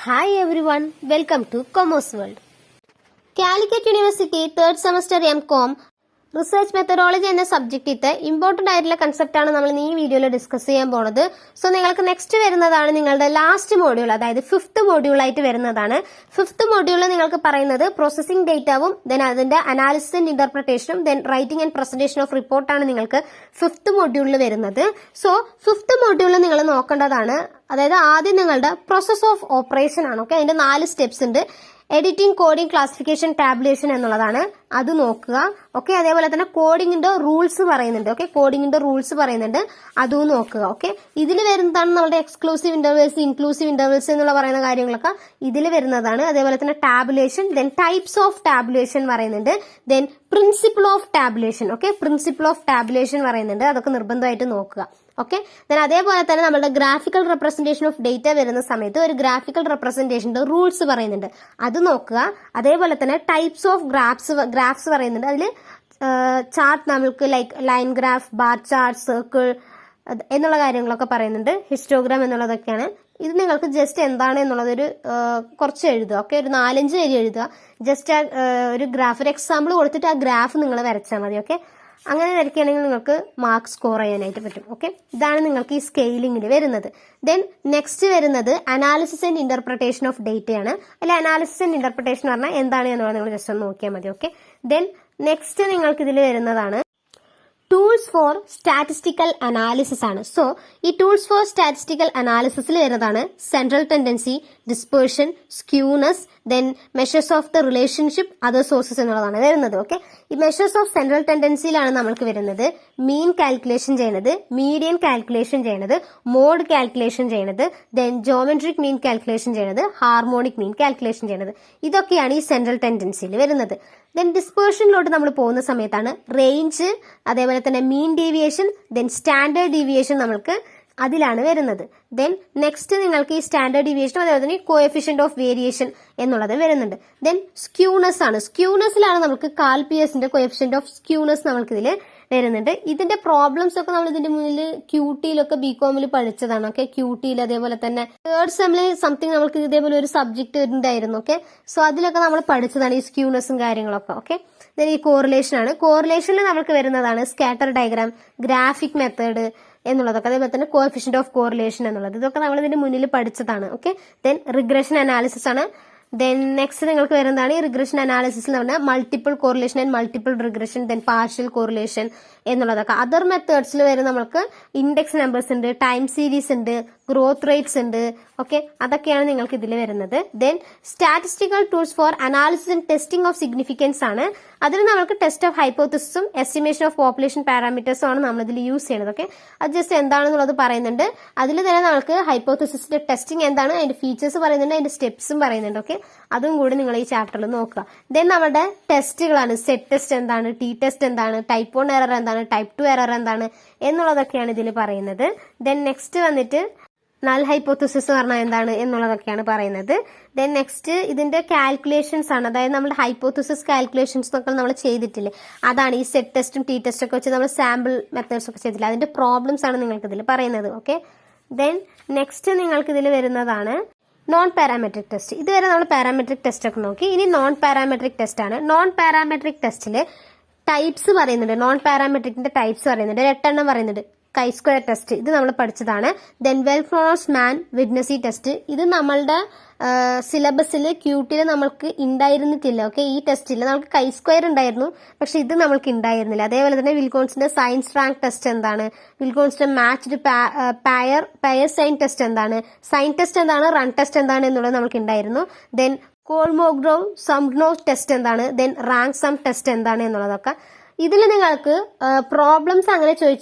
Hi everyone, welcome to Commerce World. Calicut University 3rd semester M.Com research methodology എന്ന സബ്ജക്റ്റിത്തെ important ആയിട്ടുള്ള concept ആണ് നമ്മൾ ഈ വീഡിയോയിൽ ഡിസ്കസ് ചെയ്യാൻ പോണത്. സോ നിങ്ങൾക്ക് നെക്സ്റ്റ് വരുന്നതാണ് നിങ്ങളുടെ ലാസ്റ്റ് മോഡ്യൂൾ, അതായത് 5th മോഡ്യൂൾ ആയിട്ട് വരുന്നതാണ്. 5th മോഡ്യൂളിൽ നിങ്ങൾക്ക് പറയുന്നത് പ്രോസസിംഗ് ഡേറ്റാവും ദെൻ അതിന്റെ അനാലിസിസ് ആൻഡ് ഇന്റർപ്രിട്ടേഷനും then writing and presentation of റിപ്പോർട്ടാണ് നിങ്ങൾക്ക് 5th മോഡ്യൂളിൽ വരുന്നത്. സോ 5th മോഡ്യൂളിൽ നിങ്ങൾ നോക്കേണ്ടതാണ്, അതായത് ആദ്യം നിങ്ങളുടെ പ്രോസസ് ഓഫ് ഓപ്പറേഷൻ ആണ്. ഓക്കെ, അതിന്റെ 4 സ്റ്റെപ്സ് ഉണ്ട്. എഡിറ്റിംഗ്, കോഡിംഗ്, ക്ലാസിഫിക്കേഷൻ, ടാബുലേഷൻ എന്നുള്ളതാണ്, അത് നോക്കുക. ഓക്കെ, അതേപോലെ തന്നെ കോഡിങ്ങിന്റെ റൂൾസ് പറയുന്നുണ്ട്. ഓക്കെ, കോഡിങ്ങിന്റെ റൂൾസ് പറയുന്നുണ്ട്, അതും നോക്കുക. ഓക്കെ, ഇതിൽ വരുന്നതാണ് നമ്മുടെ എക്സ്ക്ലൂസീവ് ഇന്റർവെൽസ്, ഇൻക്ലൂസീവ് ഇന്റർവെൽസ് എന്നുള്ള പറയുന്ന കാര്യങ്ങളൊക്കെ ഇതിൽ വരുന്നതാണ്. അതേപോലെ തന്നെ tabulation, then types of tabulation പറയുന്നുണ്ട്, then principle of tabulation. Okay, principle of tabulation പറയുന്നുണ്ട്, അതൊക്കെ നിർബന്ധമായിട്ട് നോക്കുക. ഓക്കെ, ദെൻ അതേപോലെ തന്നെ നമ്മുടെ ഗ്രാഫിക്കൽ റെപ്രസെന്റേഷൻ ഓഫ് ഡേറ്റ വരുന്ന സമയത്ത് ഒരു ഗ്രാഫിക്കൽ റെപ്രസെന്റേഷന്റെ റൂൾസ് പറയുന്നുണ്ട്, അത് നോക്കുക. അതേപോലെ തന്നെ ടൈപ്സ് ഓഫ് ഗ്രാഫ്സ് പറയുന്നുണ്ട്, അതിൽ ചാർട്ട് നമുക്ക് like line graph, bar chart, circle എന്നുള്ള കാര്യങ്ങളൊക്കെ പറയുന്നുണ്ട്. ഹിസ്റ്റോഗ്രാം എന്നുള്ളതൊക്കെയാണ്. ഇത് നിങ്ങൾക്ക് ജസ്റ്റ് എന്താണ് എന്നുള്ളതൊരു കുറച്ച് എഴുതുക. ഓക്കെ, ഒരു 4-5 വരി എഴുതുക. ജസ്റ്റ് ഒരു ഗ്രാഫ്, ഒരു എക്സാമ്പിൾ കൊടുത്തിട്ട് ആ ഗ്രാഫ് നിങ്ങൾ വരച്ചാൽ മതി. ഓക്കെ, അങ്ങനെ വരയ്ക്കുകയാണെങ്കിൽ നിങ്ങൾക്ക് മാർക്ക് സ്കോർ ചെയ്യാനായിട്ട് പറ്റും. ഓക്കെ, ഇതാണ് നിങ്ങൾക്ക് ഈ സ്കെയിലിംഗിൽ വരുന്നത്. ദെൻ നെക്സ്റ്റ് വരുന്നത് അനാലിസിസ് ആൻഡ് ഇന്റർപ്രിട്ടേഷൻ ഓഫ് ഡേറ്റയാണ്. അല്ലെ, അനാലിസിസ് ആൻഡ് ഇന്റർപ്രിട്ടേഷൻ പറഞ്ഞാൽ എന്താണ് എന്നുള്ളത് നിങ്ങൾ ജസ്റ്റ് ഒന്ന് നോക്കിയാൽ മതി. ഓക്കെ, ദെൻ നെക്സ്റ്റ് നിങ്ങൾക്ക് ഇതിൽ വരുന്നതാണ് ടൂൾസ് ഫോർ സ്റ്റാറ്റിസ്റ്റിക്കൽ അനാലിസിസ് ആണ്. സോ ഈ ടൂൾസ് ഫോർ സ്റ്റാറ്റിസ്റ്റിക്കൽ അനാലിസിസിൽ വരുന്നതാണ് central tendency, dispersion, skewness, then measures of the relationship, other sources എന്നുള്ളതാണ് വരുന്നത്. ഓക്കെ, ഈ മെഷേഴ്സ് ഓഫ് സെൻട്രൽ ടെൻഡൻസിയിലാണ് നമ്മൾക്ക് വരുന്നത് മീൻ കാൽക്കുലേഷൻ ചെയ്യണത്, മീഡിയൻ കാൽക്കുലേഷൻ ചെയ്യണത്, മോഡ് കാൽക്കുലേഷൻ ചെയ്യണത്, ദെൻ ജോമെട്രിക് മീൻ കാൽക്കുലേഷൻ ചെയ്യണത്, ഹാർമോണിക് മീൻ കാൽക്കുലേഷൻ ചെയ്യണത്. ഇതൊക്കെയാണ് ഈ സെൻട്രൽ ടെൻഡൻസിയിൽ വരുന്നത്. ദെൻ ഡിസ്പേർഷനിലോട്ട് നമ്മൾ പോകുന്ന സമയത്താണ് റേഞ്ച്, അതേപോലെ തന്നെ mean deviation, then standard deviation നമ്മൾക്ക് അതിലാണ് വരുന്നത്. ദെൻ നെക്സ്റ്റ് നിങ്ങൾക്ക് ഈ സ്റ്റാൻഡേർഡ് ഡീവിയേഷനും അതേപോലെ തന്നെ കോഎഫിഷ്യന്റ് ഓഫ് വേരിയേഷൻ എന്നുള്ളത് വരുന്നുണ്ട്. ദെൻ സ്ക്യൂനെസ് ആണ്. സ്ക്യൂനെസ്സിലാണ് നമുക്ക് കാൽപിയസിന്റെ കോഎഫിഷ്യന്റ് ഓഫ് സ്ക്യൂനെസ് നമ്മൾക്ക് ഇതിൽ വരുന്നുണ്ട്. ഇതിന്റെ പ്രോബ്ലംസ് ഒക്കെ നമ്മൾ ഇതിന്റെ മുന്നിൽ ക്യൂട്ടിയിലൊക്കെ ബികോമിൽ പഠിച്ചതാണ്. ഓക്കെ, ക്യൂട്ടിയിൽ അതേപോലെ തന്നെ 3rd സെമ്മിൽ സംതിങ് നമുക്ക് ഇതേപോലെ ഒരു സബ്ജക്ട് ഉണ്ടായിരുന്നു. ഓക്കെ, സോ അതിലൊക്കെ നമ്മൾ പഠിച്ചതാണ് ഈ സ്ക്യൂനെസ്സും കാര്യങ്ങളൊക്കെ. ഓക്കെ, ഈ കോറിലേഷൻ ആണ്. കോറിലേഷനിൽ നമുക്ക് വരുന്നതാണ് സ്കാറ്റർ ഡയഗ്രാം, ഗ്രാഫിക് മെത്തേഡ് എന്നുള്ളതൊക്കെ, അതേപോലെ തന്നെ കോഎഫിഷ്യന്റ് ഓഫ് കോറിലേഷൻ എന്നുള്ളത്, ഇതൊക്കെ നമ്മൾ ഇതിന്റെ മുന്നിൽ പഠിച്ചതാണ്. ഓക്കെ, ദെൻ റിഗ്രഷൻ അനാലിസിസ് ആണ്. ദെൻ നെക്സ്റ്റ് നിങ്ങൾക്ക് വരുന്നതാണ് ഈ റിഗ്രഷൻ അനാലിസിസ് എന്ന് പറഞ്ഞാൽ multiple correlation and multiple regression, then partial correlation എന്നുള്ളതൊക്കെ. അതർ മെത്തേഡ്സിൽ വരുന്ന നമുക്ക് ഇൻഡെക്സ് നമ്പേഴ്സ് ഉണ്ട്, ടൈം സീരീസ് ഉണ്ട്, ഗ്രോത്ത് റേറ്റ്സ് ഉണ്ട്. ഓക്കെ, അതൊക്കെയാണ് നിങ്ങൾക്ക് ഇതിൽ വരുന്നത്. Then statistical tools for analysis and testing of significance ആണ്. അതിൽ നമുക്ക് ടെസ്റ്റ് ഓഫ് ഹൈപ്പോത്തിസിസും എസ്റ്റിമേഷൻ ഓഫ് പോപ്പുലേഷൻ പാരാമീറ്റേഴ്സും ആണ് നമ്മൾ ഇതിൽ യൂസ് ചെയ്യുന്നത്. ഓക്കെ, അത് ജസ്റ്റ് എന്താണെന്നുള്ളത് പറയുന്നുണ്ട്. അതിൽ തന്നെ നമുക്ക് ഹൈപ്പോത്തിസിന്റെ ടെസ്റ്റിംഗ് എന്താണ്, അതിന്റെ ഫീച്ചേഴ്സ് പറയുന്നുണ്ട്, അതിന്റെ സ്റ്റെപ്സും പറയുന്നുണ്ട്. ഓക്കെ, അതും കൂടി നിങ്ങൾ ഈ ചാപ്റ്ററിൽ നോക്കുക. ദെൻ നമ്മുടെ ടെസ്റ്റുകളാണ്, സെറ്റ് ടെസ്റ്റ് എന്താണ്, ടി ടെസ്റ്റ് എന്താണ്, ടൈപ്പ് 1 എറർ എന്താണ്, ടൈപ്പ് 2 എറർ എന്താണ് എന്നുള്ളതൊക്കെയാണ് ഇതിൽ പറയുന്നത്. ദെൻ നെക്സ്റ്റ് വന്നിട്ട് നൾ ഹൈപ്പോത്തിസിസ് പറഞ്ഞാൽ എന്താണ് എന്നുള്ളതൊക്കെയാണ് പറയുന്നത്. ദെൻ നെക്സ്റ്റ് ഇതിന്റെ കാൽക്കുലേഷൻസ് ആണ്, അതായത് നമ്മുടെ ഹൈപ്പോത്തിസിസ് കാൽക്കുലേഷൻസ് ഒക്കെ നമ്മൾ ചെയ്തിട്ടില്ലേ, അതാണ് ഈ സെറ്റ് ടെസ്റ്റും ടി ടെസ്റ്റും ഒക്കെ വെച്ച് നമ്മൾ സാമ്പിൾ മെത്തേഡ്സ് ഒക്കെ ചെയ്തിട്ടില്ല, അതിന്റെ പ്രോബ്ലംസ് ആണ് നിങ്ങൾക്ക് ഇതിൽ പറയുന്നത്. ഓക്കെ, ദെൻ നെക്സ്റ്റ് നിങ്ങൾക്ക് ഇതിൽ വരുന്നതാണ് നോൺ പാരാമെട്രിക് ടെസ്റ്റ്. ഇതുവരെ നമ്മൾ പാരാമെട്രിക് ടെസ്റ്റ് ഒക്കെ നോക്കി. ഇനി നോൺ പാരാമെട്രിക് ടെസ്റ്റ് ആണ്. നോൺ പാരാമെട്രിക് ടെസ്റ്റിൽ ടൈപ്സ് പറയുന്നുണ്ട്, നോൺ പാരാമെട്രിക്കിന്റെ ടൈപ്സ് പറയുന്നുണ്ട്, 8 എണ്ണം പറയുന്നുണ്ട്. കൈ സ്ക്വയർ ടെസ്റ്റ്, ഇത് നമ്മൾ പഠിച്ചതാണ്. ദെൻ വെൽ ക്രോണോസ് മാൻ വിറ്റ്നസി ടെസ്റ്റ്, ഇത് നമ്മളുടെ സിലബസിൽ ക്യൂട്ടിൽ നമ്മൾക്ക് ഉണ്ടായിരുന്നിട്ടില്ല. ഓക്കെ, ഈ ടെസ്റ്റിൽ നമുക്ക് കൈ സ്ക്വയർ ഉണ്ടായിരുന്നു, പക്ഷെ ഇത് നമ്മൾക്ക് ഉണ്ടായിരുന്നില്ല. അതേപോലെ തന്നെ വിൽക്കോൺസിന്റെ സയൻസ് റാങ്ക് ടെസ്റ്റ് എന്താണ്, വിൽക്കോൺസിന്റെ മാച്ച്ഡ് പയർ സൈൻ ടെസ്റ്റ് എന്താണ്, സൈൻ ടെസ്റ്റ് എന്താണ്, റൺ ടെസ്റ്റ് എന്താണ് എന്നുള്ളത് നമുക്ക് ഉണ്ടായിരുന്നു. ദെൻ കോൾമോഗ്രോവ് സംഗ്നോവ് ടെസ്റ്റ് എന്താണ്, ദെൻ റാങ്ക് സം ടെസ്റ്റ് എന്താണ് എന്നുള്ളതൊക്കെ. ഇതിൽ നിങ്ങൾക്ക് പ്രോബ്ലംസ് അങ്ങനെ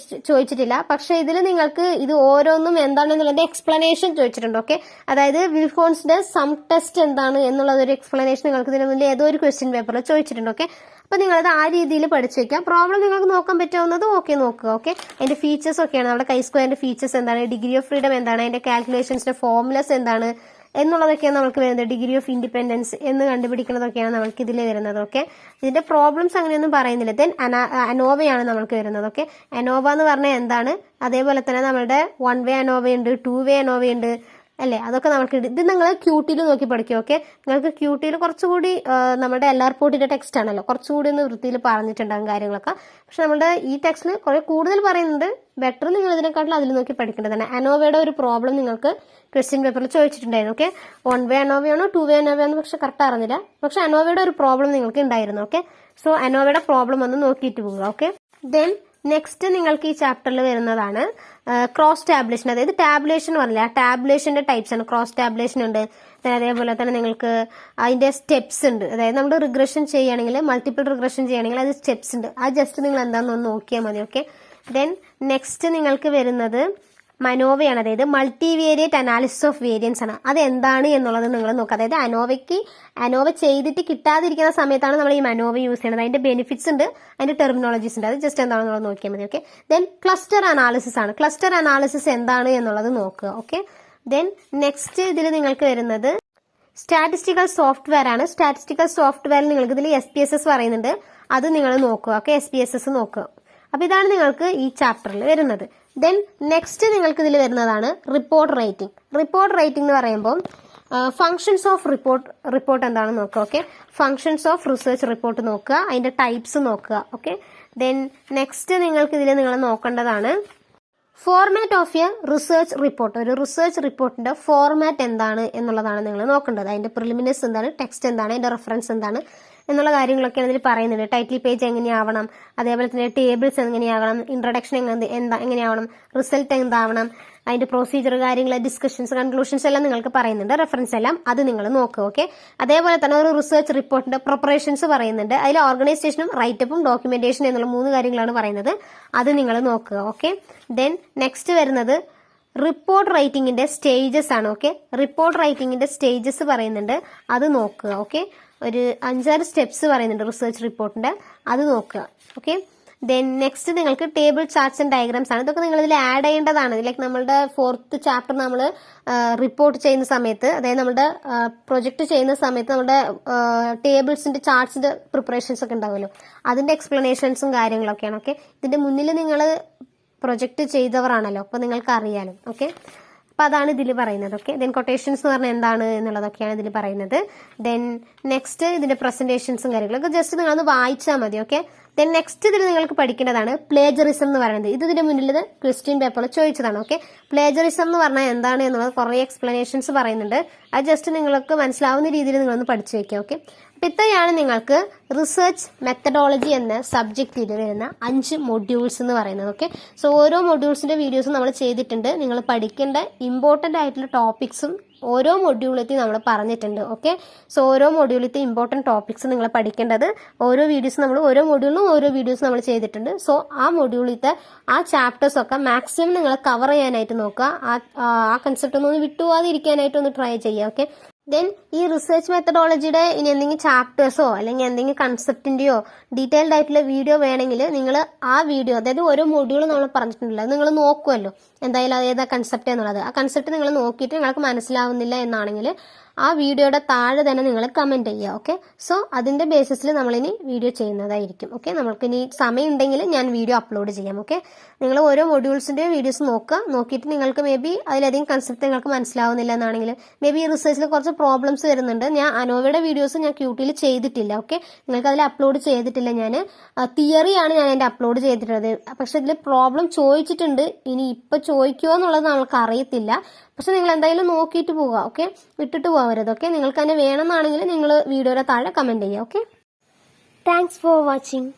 ചോദിച്ചിട്ടില്ല, പക്ഷെ ഇതിൽ നിങ്ങൾക്ക് ഇത് ഓരോന്നും എന്താണെന്നുള്ളതിന്റെ എക്സ്പ്ലനേഷൻ ചോദിച്ചിട്ടുണ്ട്. ഓക്കെ, അതായത് വിൽക്കോൺസിന്റെ സം ടെസ്റ്റ് എന്താണ് എന്നുള്ളതൊരു എക്സ്പ്ലനേഷൻ നിങ്ങൾക്ക് ഇതിന് മുന്നിൽ ഏതോ ഒരു ക്വസ്റ്റ്യൻ പേപ്പറിൽ ചോദിച്ചിട്ടുണ്ട്. ഓക്കെ, അപ്പൊ നിങ്ങളത് ആ രീതിയിൽ പഠിച്ചു വെക്കാം. പ്രോബ്ലം നിങ്ങൾക്ക് നോക്കാൻ പറ്റാവുന്നത് ഓക്കെ നോക്കുക. ഓക്കെ, അതിന്റെ ഫീച്ചേഴ്സ് ഒക്കെയാണ്, നമ്മുടെ കൈ സ്ക്വയറിന്റെ ഫീച്ചേഴ്സ് എന്താണ്, ഡിഗ്രി ഓഫ് ഫ്രീഡം എന്താണ്, അതിന്റെ കാൽക്കുലേഷൻസിന്റെ ഫോർമുലസ് എന്താണ് എന്നുള്ളതൊക്കെയാണ് നമുക്ക് വരുന്നത്. ഡിഗ്രി ഓഫ് ഇൻഡിപെൻഡൻസ് എന്ന് കണ്ടുപിടിക്കുന്നതൊക്കെയാണ് നമുക്ക് ഇതിൽ വരുന്നത്. ഓക്കെ, ഇതിന്റെ പ്രോബ്ലംസ് അങ്ങനെയൊന്നും പറയുന്നില്ല. ദെൻ അനോവയാണ് നമുക്ക് വരുന്നത്. ഓക്കെ, അനോവ എന്ന് പറഞ്ഞാൽ എന്താണ്, അതേപോലെ തന്നെ നമ്മുടെ 1 വേ അനോവ ഉണ്ട്, 2 വേ അനോവ ഉണ്ട്, അല്ലേ, അതൊക്കെ നമുക്ക് ഇത് നിങ്ങൾ ക്യൂട്ടിയിൽ നോക്കി പഠിക്കും. ഓക്കെ, നിങ്ങൾക്ക് ക്യൂട്ടിയിൽ കുറച്ചുകൂടി നമ്മുടെ LR-PORTന്റെ ടെക്സ്റ്റ് ആണല്ലോ, കുറച്ചുകൂടി ഒന്ന് വൃത്തിയിൽ പറഞ്ഞിട്ടുണ്ടാകും കാര്യങ്ങളൊക്കെ. പക്ഷെ നമ്മുടെ ഈ ടെക്സ്റ്റിൽ കുറെ കൂടുതൽ പറയുന്നുണ്ട്. ബെറ്റർ നിങ്ങൾ ഇതിനെക്കാട്ടിലും അതിൽ നോക്കി പഠിക്കേണ്ടതാണ്. അനോവയുടെ ഒരു പ്രോബ്ലം നിങ്ങൾക്ക് ക്വസ്റ്റ്യൻ പേപ്പറിൽ ചോദിച്ചിട്ടുണ്ടായിരുന്നു. ഓക്കെ, 1 വേ അനോവയാണോ 2 വേ അനോവയാണോ പക്ഷെ കറക്റ്റ് അറിഞ്ഞില്ല. പക്ഷെ അനോവയുടെ ഒരു പ്രോബ്ലം നിങ്ങൾക്ക് ഉണ്ടായിരുന്നു. ഓക്കെ, സോ അനോവയുടെ പ്രോബ്ലം ഒന്ന് നോക്കിയിട്ട് പോവുക. ഓക്കെ, ദെൻ നെക്സ്റ്റ് നിങ്ങൾക്ക് ഈ ചാപ്റ്ററിൽ വരുന്നതാണ് ക്രോസ് ടാബുലേഷൻ. അതായത് ടാബുലേഷൻ പറഞ്ഞില്ല, ആ ടാബുലേഷന്റെ ടൈപ്സ് ആണ്. ക്രോസ് ടാബുലേഷൻ ഉണ്ട്, അതേപോലെ തന്നെ നിങ്ങൾക്ക് അതിന്റെ സ്റ്റെപ്സ് ഉണ്ട്. അതായത് നമ്മൾ റിഗ്രഷൻ ചെയ്യുകയാണെങ്കിൽ, മൾട്ടിപ്പിൾ റിഗ്രഷൻ ചെയ്യുകയാണെങ്കിൽ അത് സ്റ്റെപ്സ് ഉണ്ട്. അത് ജസ്റ്റ് നിങ്ങൾ എന്താണെന്ന് ഒന്ന് നോക്കിയാൽ മതി. ഓക്കെ, ദെൻ നെക്സ്റ്റ് നിങ്ങൾക്ക് വരുന്നത് മനോവയാണ്. അതായത് മൾട്ടിവേരിയറ്റ് അനാലിസിസ് ഓഫ് വേരിയൻസ് ആണ്. അത് എന്താണ് എന്നുള്ളത് നിങ്ങൾ നോക്കുക. അതായത് അനോവ ചെയ്തിട്ട് കിട്ടാതിരിക്കുന്ന സമയത്താണ് നമ്മൾ ഈ മനോവ യൂസ് ചെയ്യുന്നത്. അതിന്റെ ബെനിഫിറ്റ്സ് ഉണ്ട്, അതിന്റെ ടെർമിനോളജീസ് ഉണ്ട്. അത് ജസ്റ്റ് എന്താണെന്നുള്ളത് നോക്കിയാൽ മതി. ഓക്കെ, ദെൻ ക്ലസ്റ്റർ അനാലിസിസ് ആണ്. ക്ലസ്റ്റർ അനാലിസിസ് എന്താണ് എന്നുള്ളത് നോക്കുക. ഓക്കെ, ദെൻ നെക്സ്റ്റ് ഇതിൽ നിങ്ങൾക്ക് വരുന്നത് സ്റ്റാറ്റിസ്റ്റിക്കൽ സോഫ്റ്റ്വെയർ ആണ്. സ്റ്റാറ്റിസ്റ്റിക്കൽ സോഫ്റ്റ്വെയറിൽ നിങ്ങൾക്ക് ഇതിൽ SPSS പറയുന്നുണ്ട്, അത് നിങ്ങൾ നോക്കുക. ഓക്കെ, SPSS നോക്കുക. അപ്പൊ ഇതാണ് നിങ്ങൾക്ക് ഈ ചാപ്റ്ററിൽ വരുന്നത്. ദെൻ നെക്സ്റ്റ് നിങ്ങൾക്ക് ഇതിൽ വരുന്നതാണ് റിപ്പോർട്ട് റൈറ്റിംഗ്. റിപ്പോർട്ട് റൈറ്റിംഗ് എന്ന് പറയുമ്പോൾ ഫങ്ഷൻസ് ഓഫ് റിപ്പോർട്ട് എന്താണെന്ന് നോക്കുക. Okay, functions of research report നോക്കുക, അതിന്റെ ടൈപ്സ് നോക്കുക. ഓക്കെ, ദെൻ നെക്സ്റ്റ് നിങ്ങൾക്ക് ഇതിൽ നിങ്ങൾ നോക്കേണ്ടതാണ് format of A research report. ഒരു റിസർച്ച് റിപ്പോർട്ടിന്റെ ഫോർമാറ്റ് എന്താണ് എന്നുള്ളതാണ് നിങ്ങൾ നോക്കേണ്ടത്. അതിന്റെ പ്രിലിമിനറീസ് എന്താണ്, ടെക്സ്റ്റ് എന്താണ്, അതിന്റെ റെഫറൻസ് എന്താണ് എന്നുള്ള കാര്യങ്ങളൊക്കെയാണ് ഇതിൽ പറയുന്നത്. ടൈറ്റിൽ പേജ് എങ്ങനെയാവണം, അതേപോലെ തന്നെ ടേബിൾസ് എങ്ങനെയാവണം, ഇൻട്രൊഡക്ഷൻ എങ്ങനെയാവണം, റിസൾട്ട് എന്താവണം, അതിന്റെ പ്രൊസീജിയർ കാര്യങ്ങൾ, ഡിസ്കഷൻസ്, കൺക്ലൂഷൻസ് എല്ലാം നിങ്ങൾക്ക് പറയുന്നുണ്ട്. റെഫറൻസ് എല്ലാം അത് നിങ്ങൾ നോക്കുക. ഓക്കെ, അതേപോലെ തന്നെ ഒരു റിസർച്ച് റിപ്പോർട്ടിന്റെ പ്രിപ്പറേഷൻസ് പറയുന്നുണ്ട്. അതിൽ ഓർഗനൈസേഷനും റൈറ്റപ്പും ഡോക്യുമെന്റേഷൻ എന്നുള്ള 3 കാര്യങ്ങളാണ് പറയുന്നത്. അത് നിങ്ങൾ നോക്കുക. ഓക്കെ, ദെൻ നെക്സ്റ്റ് വരുന്നത് റിപ്പോർട്ട് റൈറ്റിംഗിന്റെ സ്റ്റേജസ് ആണ്. ഓക്കെ, റിപ്പോർട്ട് റൈറ്റിംഗിന്റെ സ്റ്റേജസ് പറയുന്നുണ്ട്, അത് നോക്കുക. ഓക്കെ, ഒരു 5-6 സ്റ്റെപ്സ് പറയുന്നുണ്ട് റിസർച്ച് റിപ്പോർട്ടിന്റെ, അത് നോക്കുക. ഓക്കെ, ദെൻ നെക്സ്റ്റ് നിങ്ങൾക്ക് ടേബിൾ ചാർട്ട്സ് ആൻഡ് ഡയഗ്രാംസ് ആണ്. ഇതൊക്കെ നിങ്ങൾ ഇതിൽ ആഡ് ചെയ്യേണ്ടതാണ്. ലൈക്ക് നമ്മളുടെ 4th ചാപ്റ്റർ നമ്മൾ റിപ്പോർട്ട് ചെയ്യുന്ന സമയത്ത്, അതായത് നമ്മുടെ പ്രൊജക്ട് ചെയ്യുന്ന സമയത്ത് നമ്മുടെ ടേബിൾസിന്റെ ചാർട്ട്സിന്റെ പ്രിപ്പറേഷൻസ് ഒക്കെ ഉണ്ടാവുമല്ലോ, അതിന്റെ എക്സ്പ്ലനേഷൻസും കാര്യങ്ങളൊക്കെയാണ്. ഓക്കെ, ഇതിന്റെ മുന്നിൽ നിങ്ങൾ പ്രൊജക്ട് ചെയ്തവരാണല്ലോ, അപ്പൊ നിങ്ങൾക്ക് അറിയാലോ. ഓക്കെ, അപ്പൊ അതാണ് ഇതിൽ പറയുന്നത്. ഓക്കെ, ദെൻ കൊട്ടേഷൻസ് എന്ന് പറഞ്ഞാൽ എന്താണ് എന്നുള്ളതൊക്കെയാണ് ഇതിൽ പറയുന്നത്. ദെൻ നെക്സ്റ്റ് ഇതിന്റെ പ്രസന്റേഷൻസും കാര്യങ്ങളൊക്കെ ജസ്റ്റ് നിങ്ങളൊന്ന് വായിച്ചാൽ മതി. ഓക്കെ, ദെൻ നെക്സ്റ്റ് ഇതിൽ നിങ്ങൾക്ക് പഠിക്കേണ്ടതാണ് പ്ലേജറിസം എന്ന് പറയുന്നത്. ഇതിന്റെ മുന്നിൽ ഇത് ക്വസ്റ്റ്യൻ പേപ്പറിൽ ചോദിച്ചതാണ്. ഓക്കെ, പ്ലേജറിസം എന്ന് പറഞ്ഞാൽ എന്താണ് എന്നുള്ളത് കുറേ എക്സ്പ്ലനേഷൻസ് പറയുന്നുണ്ട്. അത് ജസ്റ്റ് നിങ്ങൾക്ക് മനസ്സിലാവുന്ന രീതിയിൽ നിങ്ങളൊന്ന് പഠിച്ചു വെക്കുക. ഓക്കെ, അപ്പൊ ഇത്രയാണ് നിങ്ങൾക്ക് റിസർച്ച് മെത്തഡോളജി എന്ന സബ്ജക്റ്റിൽ വരുന്ന 5 മൊഡ്യൂൾസ് എന്ന് പറയുന്നത്. ഓക്കെ, സോ ഓരോ മൊഡ്യൂൾസിന്റെ വീഡിയോസും നമ്മൾ ചെയ്തിട്ടുണ്ട്. നിങ്ങൾ പഠിക്കേണ്ട ഇമ്പോർട്ടന്റ് ആയിട്ടുള്ള ടോപ്പിക്സും ഓരോ മൊഡ്യൂളിലെത്തി നമ്മൾ പറഞ്ഞിട്ടുണ്ട്. ഓക്കെ, സോ ഓരോ മൊഡ്യൂളിലത്തെ ഇമ്പോർട്ടന്റ് ടോപ്പിക്സ് നിങ്ങൾ പഠിക്കേണ്ടത് ഓരോ വീഡിയോസ് നമ്മൾ ഓരോ മൊഡ്യൂളിലും ഓരോ വീഡിയോസ് നമ്മൾ ചെയ്തിട്ടുണ്ട്. സോ ആ മൊഡ്യൂളിലത്തെ ആ ചാപ്റ്റേഴ്സ് ഒക്കെ മാക്സിമം നിങ്ങൾ കവർ ചെയ്യാനായിട്ട് നോക്കുക. ആ കൺസെപ്റ്റ് ഒന്നും വിട്ടുപോകാതിരിക്കാനായിട്ട് ഒന്ന് ട്രൈ ചെയ്യുക. ഓക്കെ, ദെൻ ഈ റിസർച്ച് മെത്തഡോളജിയുടെ ഇനി എന്തെങ്കിലും ചാപ്റ്റേഴ്സോ അല്ലെങ്കിൽ എന്തെങ്കിലും കൺസെപ്റ്റിന്റെയോ ഡീറ്റെയിൽഡ് ആയിട്ടുള്ള വീഡിയോ വേണമെങ്കിൽ നിങ്ങൾ ആ വീഡിയോ, അതായത് ഓരോ മൊഡ്യൂൾ നമ്മൾ പറഞ്ഞിട്ടുണ്ടല്ലോ, നിങ്ങൾ നോക്കുമല്ലോ എന്തായാലും അത് ഏതാ കൺസെപ്റ്റ് എന്നുള്ളത്. ആ കൺസെപ്റ്റ് നിങ്ങൾ നോക്കിയിട്ട് നിങ്ങൾക്ക് മനസ്സിലാവുന്നില്ല എന്നാണെങ്കിൽ ആ വീഡിയോയുടെ താഴെ തന്നെ നിങ്ങൾ കമന്റ് ചെയ്യുക. ഓക്കെ, സോ അതിന്റെ ബേസിസിൽ നമ്മളിനി വീഡിയോ ചെയ്യുന്നതായിരിക്കും. ഓക്കെ, നമ്മൾക്കിനി സമയം ഉണ്ടെങ്കിൽ ഞാൻ വീഡിയോ അപ്ലോഡ് ചെയ്യാം. ഓക്കെ, നിങ്ങൾ ഓരോ മൊഡ്യൂൾസിന്റെ വീഡിയോസ് നോക്കുക. നോക്കിയിട്ട് നിങ്ങൾക്ക് മേ ബി അതിലധികം കൺസെപ്റ്റ് നിങ്ങൾക്ക് മനസ്സിലാവുന്നില്ല എന്നാണെങ്കിൽ, മേ ബി ഈ റിസർച്ചിൽ കുറച്ച് പ്രോബ്ലംസ് വരുന്നുണ്ട്. ഞാൻ അനോവയുടെ വീഡിയോസ് ഞാൻ ക്യൂട്ടിയിൽ ചെയ്തിട്ടില്ല. ഓക്കെ, നിങ്ങൾക്ക് അതിൽ അപ്ലോഡ് ചെയ്തിട്ടില്ല. ഞാൻ തിയറിയാണ് ഞാൻ അതിന്റെ അപ്ലോഡ് ചെയ്തിട്ടുള്ളത്. പക്ഷെ ഇതിൽ പ്രോബ്ലം ചോദിച്ചിട്ടുണ്ട്. ഇനി ഇപ്പൊ ചോദിക്കുമോ എന്നുള്ളത് നമ്മൾക്ക് അറിയത്തില്ല. പക്ഷെ നിങ്ങൾ എന്തായാലും നോക്കിയിട്ട് പോവുക. ഓക്കെ, വിട്ടിട്ട് പോകരുത്. ഓക്കെ, നിങ്ങൾക്ക് തന്നെ വേണമെന്നാണെങ്കിൽ നിങ്ങൾ വീഡിയോയുടെ താഴെ കമന്റ് ചെയ്യുക. Okay, thanks for watching.